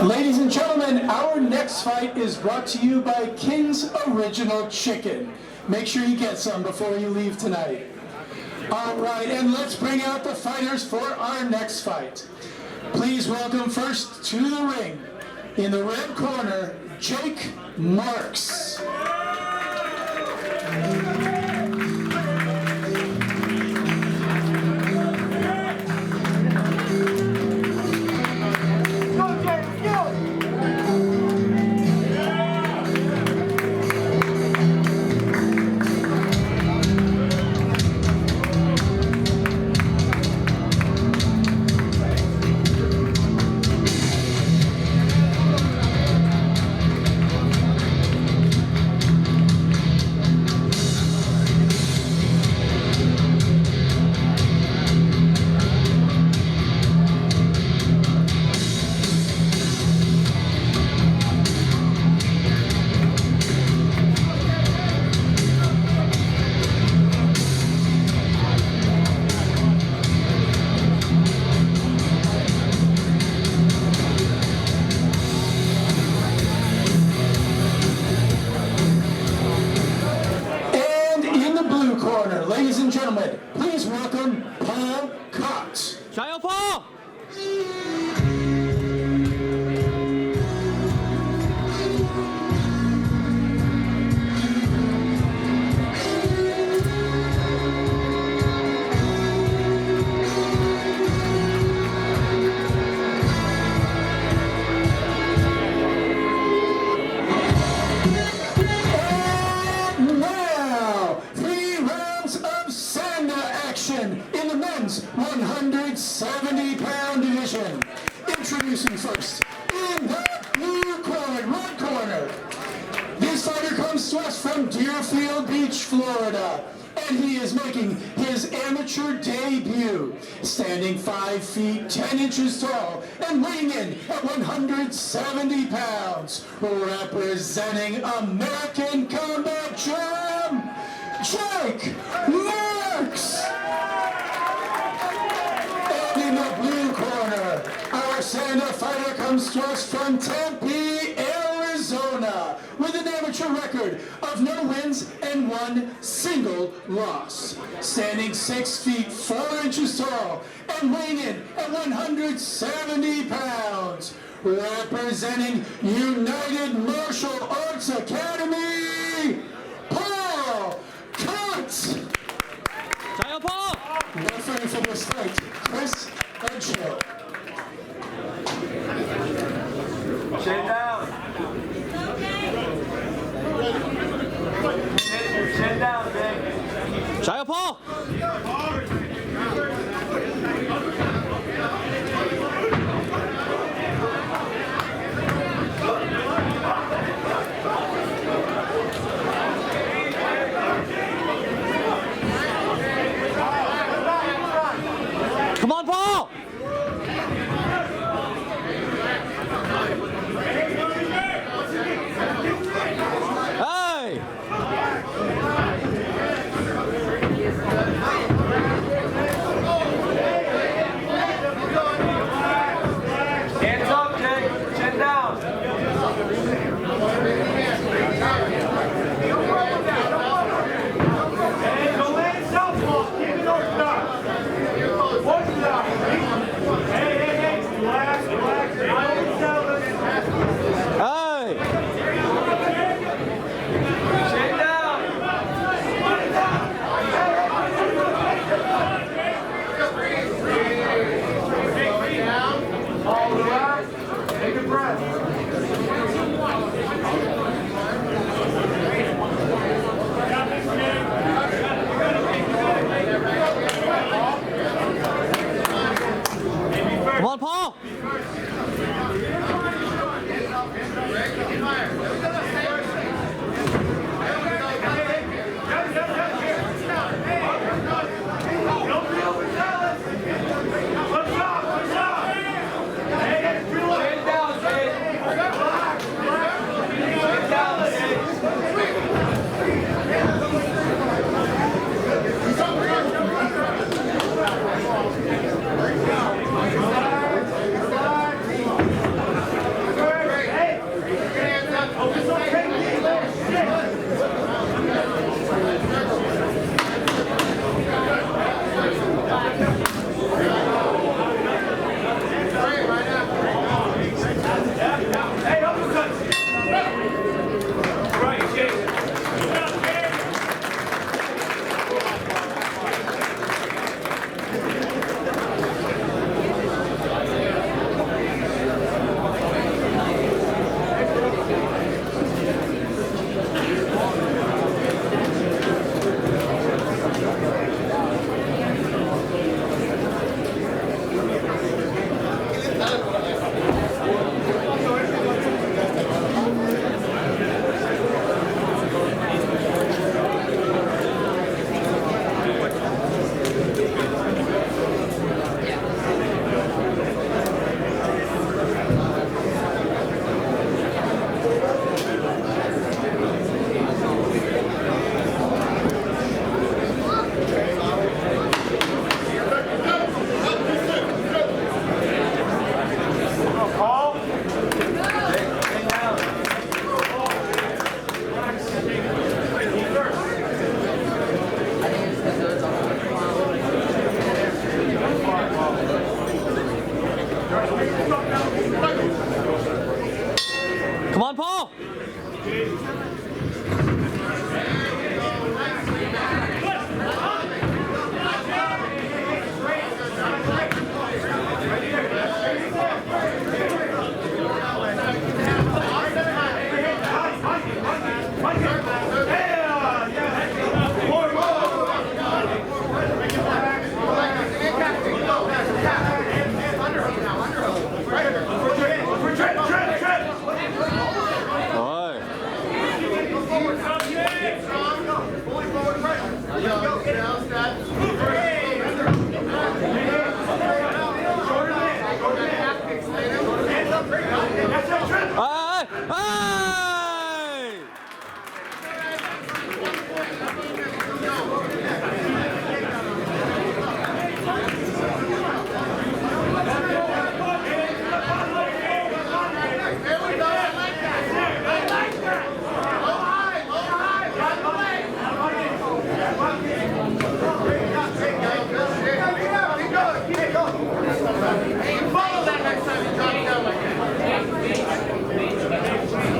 Ladies and gentlemen, our next fight is brought to you by King's Original Chicken. Make sure you get some before you leave tonight. All right, and let's bring out the fighters for our next fight. Please welcome first to the ring, in the red corner, Jake Marks. Ladies and gentlemen, please welcome Paul Cox. Jail Paul! In the men's 170-pound division. Introducing first, in the blue corner, red corner. This fighter comes to us from Deerfield Beach, Florida, and he is making his amateur debut, standing 5 feet 10 inches tall and weighing in at 170 pounds, representing American Combat Gym, Jake Marks. In the blue corner, our stand-up fighter comes to us from Tempe, Arizona, with an amateur record of no wins and 1 single loss. Standing 6 feet 4 inches tall and weighing in at 170 pounds, representing United Martial Arts Academy, Paul Cox. Jail Paul! Referee for this fight, Chris Edgehill. Sit down. Sit down, Vic. Jail Paul! Come on, Paul! Come on, Paul. Aye. Aye. Aye. Follow that next time you drop down like that.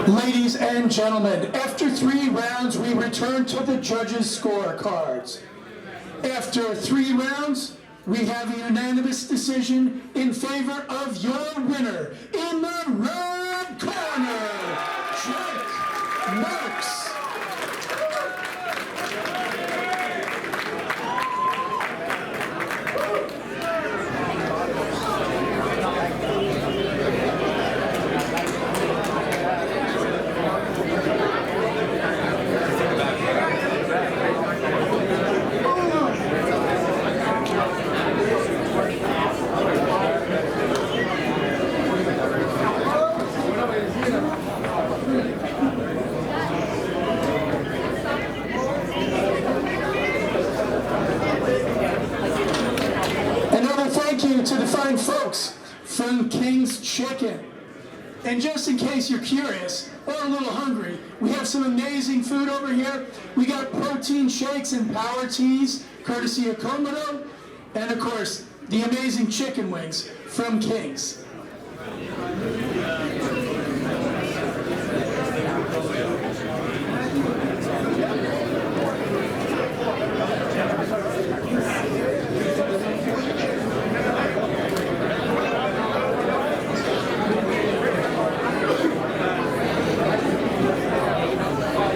Ladies and gentlemen, after 3 rounds, we return to the judges' scorecards. After 3 rounds, we have a unanimous decision in favor of your winner in the red corner, Jake Marks. Another thank you to the fine folks from King's Chicken. And just in case you're curious or a little hungry, we have some amazing food over here. We got protein shakes and power teas, courtesy of Komodo, and of course, the amazing chicken wings from King's.